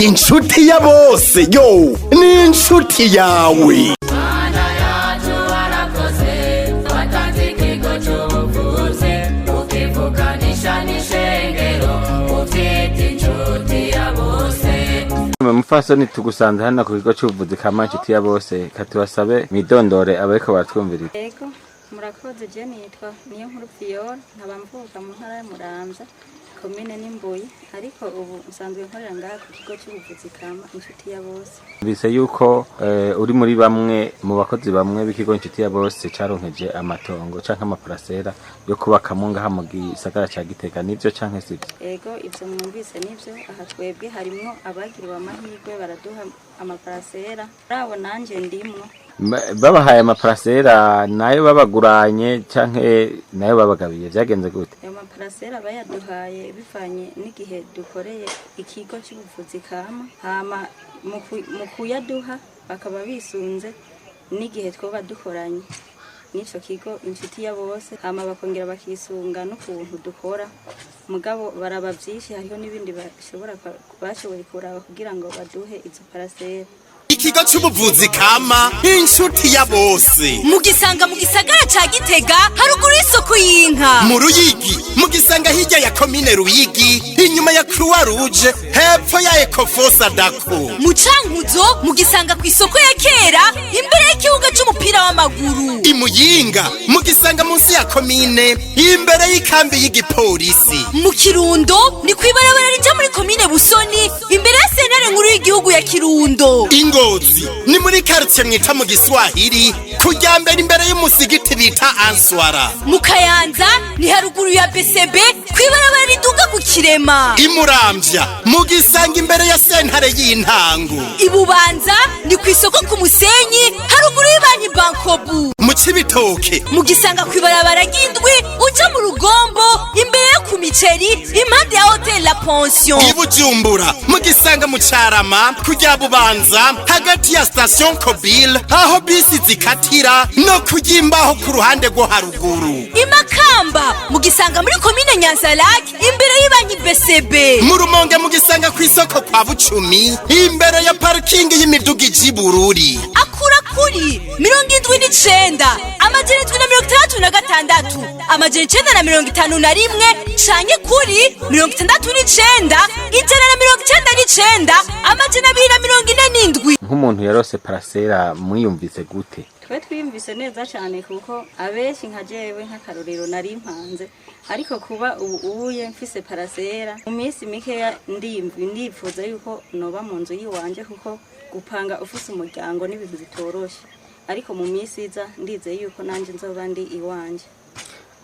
inshuti ya bose yo ni inshuti yawe. Mufasoni tugusanze hano ku kigo cy'ubuvuzi kama inshuti ya bose katubasabe midondore abariko baratwumviriza. Yego murakoze je nitwa niyo nkuru Fiora nkaba mvuka mu ntara ya Muramvya komine n'Imbuye ariko ubu nsanzwe nkorera ngaha ku kigo cy'ubuvuzi kama inshuti ya bose. Bise yuko uri muri bamwe mu bakozi bamwe b'ikigo inshuti ya bose caronkeje amatongo canke amaparasera yo kubakamo ngaha mu gisagara ca Gitega nivyo canke sivyo? Yego ivyo mwumvise nivyo aha twebwe harimwo abagiriwe amahirwe baraduha amaparasera rabo nanje ndimwo. Babahaye amaparasera nayo babaguranye canke nayo babagabiye vyagenze gute? Ayo maparasera bayaduhaye bivanye n'igihe dukoreye ikigo cy'ubuvuzi kama hama mu kuyaduha bakaba bisunze n'igihe twoba dukoranye n'ico kigo inshuti ya bose hama bakongera bakisunga n'ukuntu dukora mugabo baraba vyinshi hariho n'ibindi bashoboye kuraba kugira ngo baduhe izo parasera. Ikigo cy'ubuvuzi kama inshuti ya bose mugisanga mu gisagara ca Gitega haruguru y'isoko y'inka mu Ruyigi mugisanga hirya ya komine Ruyigi inyuma ya Croix Rouge hepfo ya Ecofosa Dako mu Cankuzo mugisanga ku isoko ya kera imbere y'ikibuga c'umupira w'amaguru i Muyinga mugisanga munsi ya komine imbere y'ikambi y'igipolisi mu Kirundo ni kwibarabara rija muri komine Busoni imbere ya sentare nkuru y'igihugu ya Kirundo Ngozi ni muri quartier mwita mu Giswahili kujyambere imbere y'umusigiti bita Answara mu Kayanza ni haruguru ya BCB kwibarabara riduga ku Kirema i Muramvya mugisanga imbere ya sentare y'intango i Bubanza ni ku isoko ku Musenyi haruguru y'Ibanki Bankobu mu Cibitoke mugisanga kwibarabara ry'indwi uja mu Rugombo imbere yo ku Miceri impande ya Hotel La Pension i Bujumbura mugisanga mu Carama kujya Bubanza hagati ya station Kobile aho bisi zikatira no kujimbaho ku ruhande rwo haruguru imakamba mugisanga muri komine Nyanza-Lac imbere y'Ibanki BCB mu Rumonge mugisanga ku isoko kwa Bucumi imbere ya parking y'imiduga ijibururi akura kuri 79 amajana 766 amajana 951 canke kuri 69 199 amajana 247 nk'umuntu yarose parasera mwiyumvise gute? Twe twiyumvise neza cyane kuko abeshi nka jewe nk'akarorero nari mpanze ariko kuba ubuye mfise parasera mu minsi mikeya ndifuza yuko noba mu nzu yiwanje kuko gupanga ufise umuryango n'ibintu bitoroshe ariko mu minsi iza ndizeye yuko nanje nzoba ndi iwanje.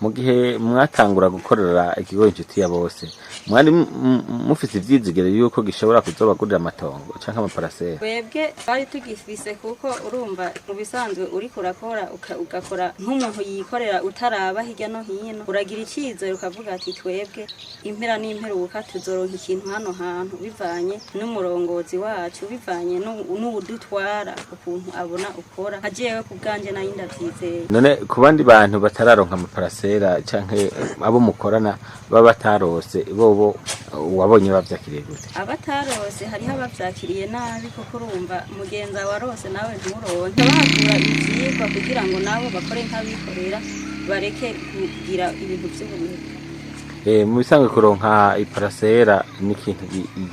Mu gihe mwatangura gukorera ikigo inshuti ya bose mwari mufite ivyizigiro yuko gishobora kuzobagurira amatongo canke amaparasera? Twebwe bari tugifise kuko urumva mu bisanzwe uri kurakora ugakora nk'umuntu yikorera utaraba hirya no hino uragira icizere ukavuga ati twebwe impera n'imperuka tuzoronka ikintu hano hantu bivanye n'umurongozi wacu bivanye n'ubudutwara ukuntu abona ukora hajewe ku bwanje nayo ndavyizeye. None ku bandi bantu batararonka amaparasera canke abo mukorana baba batarose bobo wabonye bavyakiriye gute? Abatarose hariho abavyakiriye nabi kuko urumva mugenza warose nawe nturonke bahagura ivyigwa kugira ngo nabo bakore nk'abikorera bareke kugira ibintu vy'ubunebwe. Mu bisanzwe kuronka iparasera ni ikintu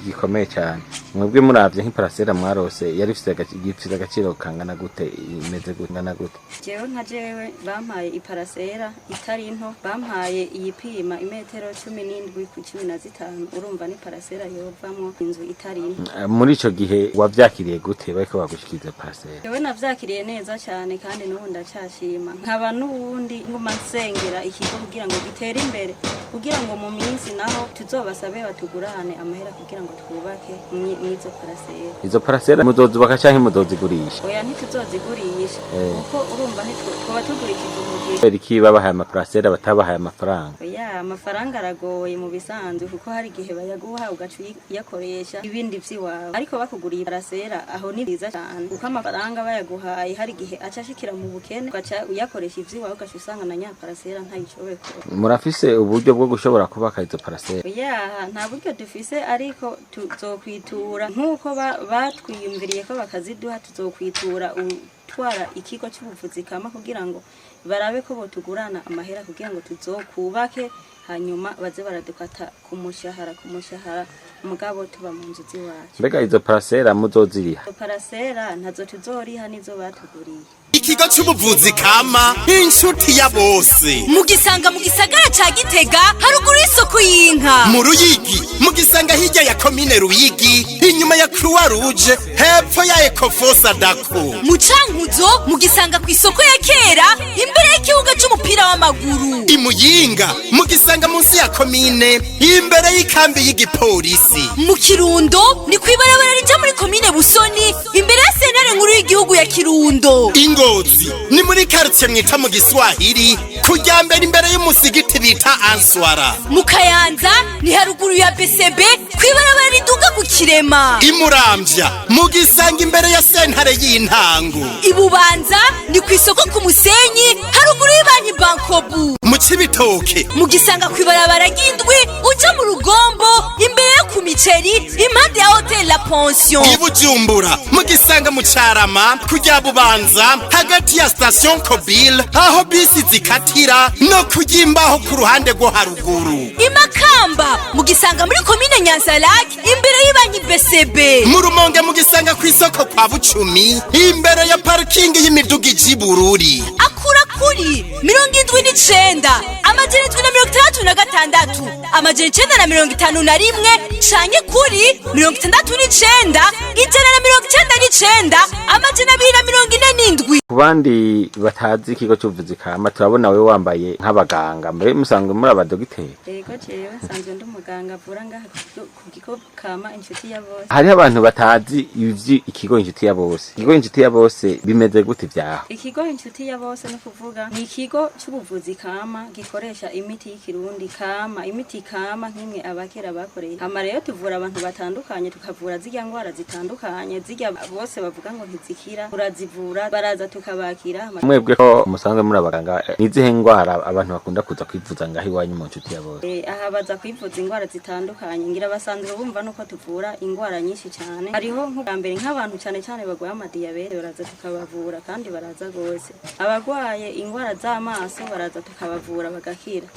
gikomeye cyane. Mwebwe muravye nk'iparasera mwarose yari ifite agaciro kangana gute imeze gutana gute? Jewe nka jewe bampaye iparasera itari nto bampaye iyipima imetero 17 ku 15 urumva ni parasera yovamwo inzu itari nto. Muri ico gihe wavyakiriye gute bariko bagushikiza parasera? Jewe navyakiriye neza cyane kandi n'ubu ndacashima nkaba n'ubundi nguma nsengera ikigo kugira ngo gitere imbere kugira ngo mu minsi naho tuzobasabe batugurane amahera kugira ngo twubake mwizo parasera. Izo parasera muzozubaka canke muzozigurisha? Oya ntituzozigurisha kuko urumva ntitwoba tugurikije umugihe. Iki babahaye amaparasera batabahaye amafaranga? Oya amafaranga aragoye mu bisanzwe kuko hari igihe bayaguha ugaca uyakoresha ibindi vy'iwawe ariko bakuguriye parasera aho ni biza cyane kuko amafaranga bayaguhaye hari igihe acashikira mu bukene ugaca uyakoresha ivy'iwawe ugaca usanga na nya parasera ntayishoboye. Murafise uburyo bwo gushobora turashobora kubaka izo parasera? ya nta buryo dufise ariko tuzokwitura nk'uko batwiyumviriye ko bakaziduha, tuzokwitura utwara ikigo cy'ubuvuzi kama kugira ngo barabe ko botugurana amahera kugira ngo tuzokubake, hanyuma baze baradukata ku mushahara mugabo tuba mu nzu ziwacu. Mbega izo parasera muzoziriha? Izo parasera ntazo tuzoriha, nizo batuguriye. Ikigo cy'ubuvuzi kama inshuti ya bose mugisanga mu gisagara ca Gitega haruguru y'isoko y'inka, mu Ruyigi mugisanga hirya ya komine Ruyigi inyuma ya Croix Rouge hepfo ya Ecofosa Dako, mu Cankuzo mugisanga ku isoko ya kera imbere y'ikibuga c'umupira w'amaguru, i Muyinga mugisanga munsi ya komine imbere y'ikambi y'igipolisi, mu Kirundo ni kwibarabara rija muri komine Busoni imbere ya sentare nkuru y'igihugu ya Kirundo, Ngozi ni muri quartier mwita mu Giswahili kujya mbere imbere y'umusigiti bita Answara, mu Kayanza ni haruguru ya BCB kwibarabara riduga ku Kirema, Imuramvya mugisanga imbere ya sentare y'intango, Ibubanza ni ku isoko ku Musenyi haruguru y'Ibanki Bankobu, mu Cibitoke mugisanga kwibarabara ry'indwi uja mu Rugombo imbere yo ku Miceri impande ya Hotel La Pension, i Bujumbura mugisanga mu Carama kujya Bubanza hagati ya station Kobile aho bisi zikatira no kujimbaho ku ruhande rwo haruguru, Imakamba mugisanga muri komine Nyanza-Lac imbere y'Ibanki BCB, mu Rumonge mugisanga ku isoko kwa Bucumi imbere ya parking y'imiduga ijibururi, akura kuri 79 amajana 766 amajana 951 canke kuri 69 199 amajana 247. Ku bandi batazi ikigo cy'ubuvuzi kama turabona wewe wambaye nk'abaganga, mbere musanzwe muri abadogiteri? Yego jewe sanzwe ndi umuganga avura ngaha ku kigo kama inshuti ya bose. Hari abantu batazi ivyi ikigo inshuti ya bose. Ikigo inshuti ya bose bimeze gute vyaho? Ikigo inshuti ya bose no kuvuga ni ikigo cy'ubuvuzi kama gikoresha imiti y'ikirundi kama, imiti kama nk'imwe abakera bakoreye. Hama rero tuvura abantu batandukanye, tukavura zirya ngwara zitandukanye, zirya bose bavuga ngo ntizikira, turazivura baraza tukabakira. Mwebwe ko musanzwe muri abaganga, nizihe ngwara abantu bakunda kuza kwivuza ngaho iwanyu mu nshuti ya bose? Aha baza kwivuza ingwara zitandukanye, ngira basanzwe bumva nuko tuvura ingwara nyinshi cyane. Hariho nk'ubambere nk'abantu cyane bagwaye amadiyabete baraza tukabavura kandi baraza gose. Abagwaye ingwara z'amaso baraza tukabavura bagakira.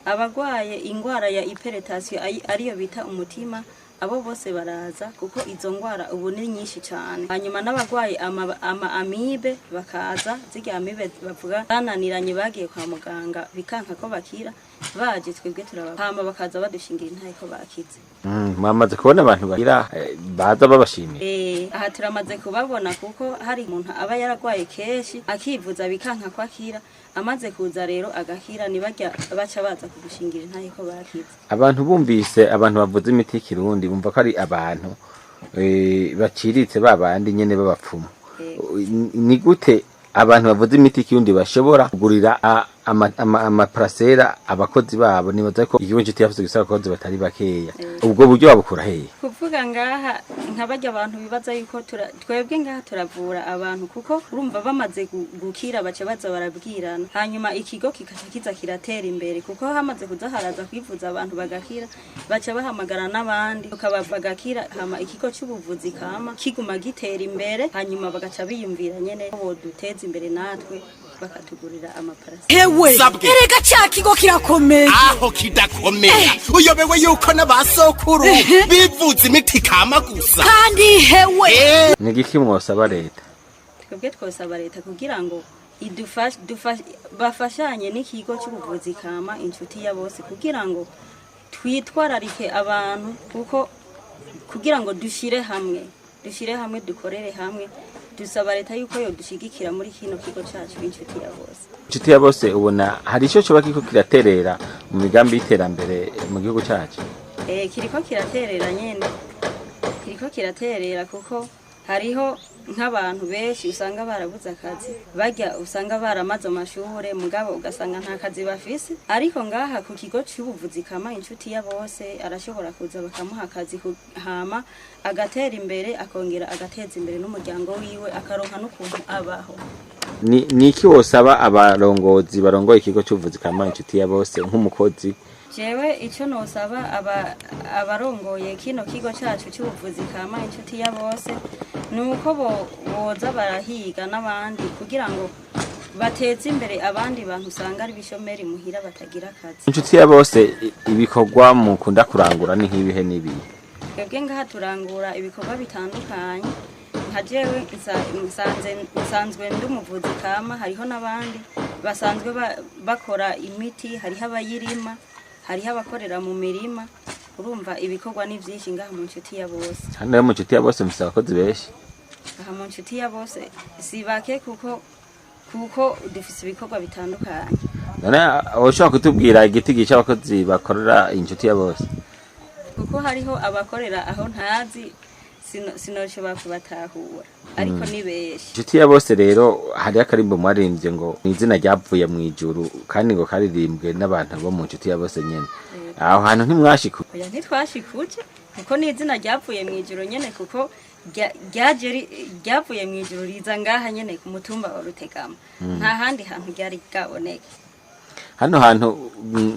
Abagwaye ingwara ya hypertension ariyo bita umutima abo bose baraza kuko izo ngwara ubu ni nyinshi cyane. Hanyuma n'abagwaye amibe bakaza, zirya amibe bavuga bananiranye bagiye kwa muganga bikanka ko bakira, baje twebwe turabahama bakaza badushingira intaye ko bakize. Mwamaze kubona abantu bagira baza babashimiye? Aha turamaze kubabona kuko hari umuntu aba yaragwaye keshi akivuza bikanka ko akira, amaze kuza rero agakira nibajya baca baza kugushingira intaye ko bakize. Abantu bumvise abantu bavuza imiti y'ikirundi bumva ko ari abantu baciritse babandi nyene babapfumu. Ni gute abantu bavuza imiti y'ikirundi bashobora kugurira amaparasera abakozi babo? Nibaza ko ikigo inshuti yavuze gisaba abakozi batari bakeya, ubwo buryo babukura hehe? Kuvuga ngaha nk'abajya abantu bibaza yuko twebwe ngaha turavura abantu kuko urumva bamaze gukira baca baza barabwirana, hanyuma ikigo kikaca kiza kiratera imbere kuko hamaze kuza haraza kwivuza abantu bagakira, baca bahamagara n'abandi bagakira, hama ikigo cy'ubuvuzi kama kiguma gitera imbere, hanyuma bagaca biyumvira nyene ko duteza imbere natwe bakatugurira amaparasera. Hewe erega cya kigo kirakomeye. Aho kidakomera uyobewe yuko n'abasokuru bivuza imiti kama gusa kandi hewe ni giki mwosaba leta? Twebwe twosaba leta kugira ngo bafashanye n'ikigo cy'ubuvuzi kama inshuti ya bose kugira ngo twitwararike abantu, kuko kugira ngo dushire hamwe dukorere hamwe. Dusaba leta yuko yo dushigikira muri kino kigo cyacu inshuti ya bose. Inshuti ya bose ubona hari icyo coba kiko kiraterera mu migambi y'iterambere mu gihugu cyacu? Kiriko kiraterera nyene, kiriko kiraterera kuko hariho nk'abantu benshi usanga barabuze akazi, bajya usanga baramaze amashure mugabo ugasanga nta kazi bafise, ariko ngaha ku kigo cy'ubuvuzi kama inshuti ya bose arashobora kuza bakamuha akazi hama agatera imbere, akongera agateza imbere n'umuryango wiwe, akaronka n'ukuntu abaho. Ni iki wosaba abarongozi barongoye ikigo cy'ubuvuzi kama inshuti ya bose nk'umukozi jewe icyo nosaba abarongoye kino kigo cyacu cy'ubuvuzi kama inshuti ya bose ni uko boza barahiga n'abandi kugira ngo bateze imbere abandi bantu usanga ari bishomeri muhira batagira akazi. inshuti ya bose ibikorwa mukunda kurangura ni nk'ibihe n'ibihe? twebwe ngaha turangura ibikorwa bitandukanye, nka jewe nsanzwe ndi umuvuzi kama, hariho n'abandi basanzwe bakora imiti, hariho abayirima, hariho abakorera mu mirima. Urumva ibikorwa ni byinshi ngaha mu nshuti ya bose. Hano mu nshuti ya bose mufite abakozi benshi? Aha mu nshuti ya bose si bake kuko dufite ibikorwa bitandukanye. None ushobora kutubwira igiti gica abakozi bakorera inshuti ya bose? Kuko hariho abakorera aho ntazi sinoshobora kubatahura, ariko ni benshi. inshuti ya bose rero hari akarimbo mwaririmbye ngo ni izina ryavuye mu ijuru kandi ngo karirimbwe n'abantu bo mu nshuti ya bose nyene. Aho hantu ntimwashikuye? Oya ntitwashikuje kuko ni izina ryavuye mu ijuru nyene, kuko ryavuye mu ijuru riza ngaha nyene ku mutumba wa Rutegama. Nta handi hantu ryari bwaboneke. Hano hantu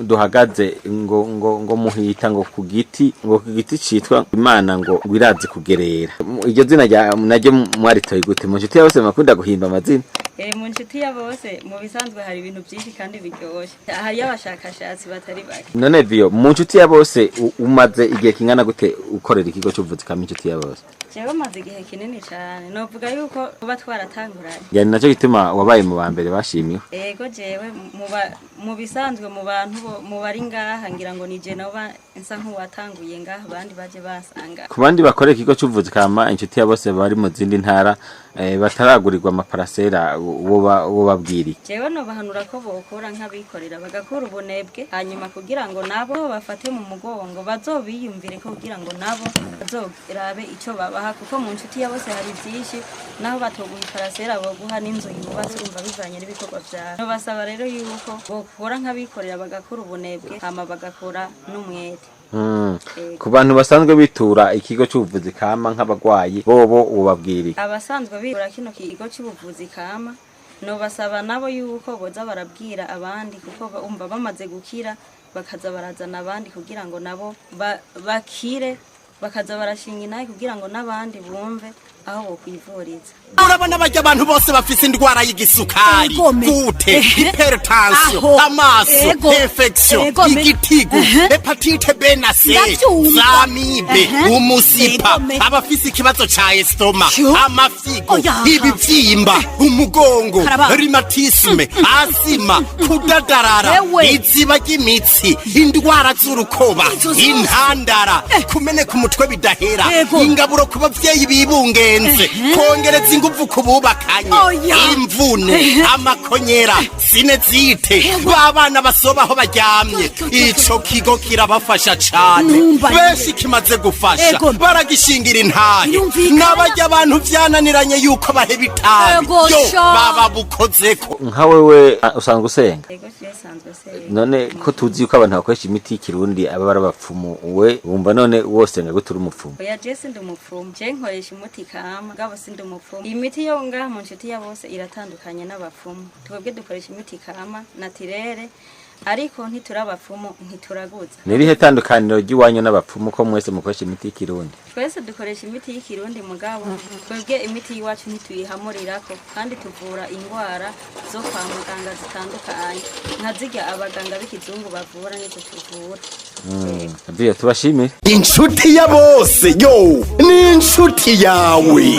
duhagaze ngo muhita ngo ku giti citwa Imana ngo wirazi kugerera. Iryo zina naryo mwaritoye gute? Mu nshuti ya bose makunda guhimba amazina? Mu nshuti ya bose mu bisanzwe hari ibintu byinshi kandi biryoshye, hari abashakashatsi batari bake. None Vio, mu nshuti ya bose umaze igihe kingana gute ukorera ikigo cy'ubuvuzi kama inshuti ya bose? Jewe maze igihe kinini cyane, novuga yuko kuba twaratanguranye. Yani nacyo gituma wabaye mu ba mbere bashimiwe? Ego jewe mu bisanzwe mu bantu mu bari ngaha ngira ngo nije nabo nsa nk'uwatanguye ngaha, abandi baje basanga. Ku bandi bakorera ikigo cy'ubuvuzi kama inshuti ya bose bari mu zindi ntara bataragurirwa amaparasera wo babwiri? Jewe no bahanura ko bokora nk'abikorera bagakora ubunebwe, hanyuma kugira ngo nabo bafate mu mugongo bazobiyumvire ko kugira ngo nabo bazorabe ico babaha, kuko mu nshuti ya bose hari byinshi, naho batoguha iparasera boguha n'inzu yubatse urumva bivanye n'ibikorwa vyawe. No basaba rero yuko bokora nk'abikorera bagakora ubunebwe hama bagakora n'umwete. Ku bantu basanzwe bitura ikigo cy'ubuvuzi kama nk'abagwayi bobo ubabwiri? Abasanzwe bitura kino kigo cy'ubuvuzi kama no basaba nabo yuko boza barabwira abandi, kuko umva bamaze gukira bakaza barazana abandi kugira ngo nabo bakire, bakaza barashinga inaye kugira ngo n'abandi bumve aho bokwivuriza. Urabona bajya abantu bose bafise indwara y'igisukari, gute, hypertension, amaso, infection, igitigu, hepatite B na C, zamibe, umusipa, abafise ikibazo ca estoma, amafigo, ibivyimba, umugongo, rheumatisme, asima, kudadarara, iziba ry'imitsi, indwara z'urukoba, intandara, kumeneka umutwe bidahera, ingaburo ku bavyeyi bibungenze, kongereza ingufu kububakanye, imvune, amakonyera, sinezite, babana basobaho baryamye. Ico kigo kirabafasha cane, benshi kimaze gufasha, baragishingira intahe. N'abarya abantu vyananiranye yuko baheba itabi, yo baba bukozeko. Nka wewe usanga usenga? None ko tuzi yuko abantu bakoresha imiti y'ikirundi aba barabapfumu, we wumva none wosenga gute uri umupfumu? Oya je sindi umupfumu, je nkoresha umuti kama gabo sindi umupfumu. Imiti yo ngaha mu nshuti ya bose iratandukanye n'abapfumu. Twebwe dukoresha imiti kama naturere, ariko ntiturabapfumu ntituraguza. Nirihe tandukaniro ry'iwanyu n'abapfumu ko mwese mukoresha imiti y'ikirundi? Twese dukoresha imiti y'ikirundi mugabo twebwe imiti y'iwacu ntituyihamurirako, kandi tuvura indwara zo kwa muganga zitandukanye, nka zirya abaganga b'ikizungu bavura nizo tuvura. Vio, tubashimire. Inshuti ya bose yo ni inshuti yawe.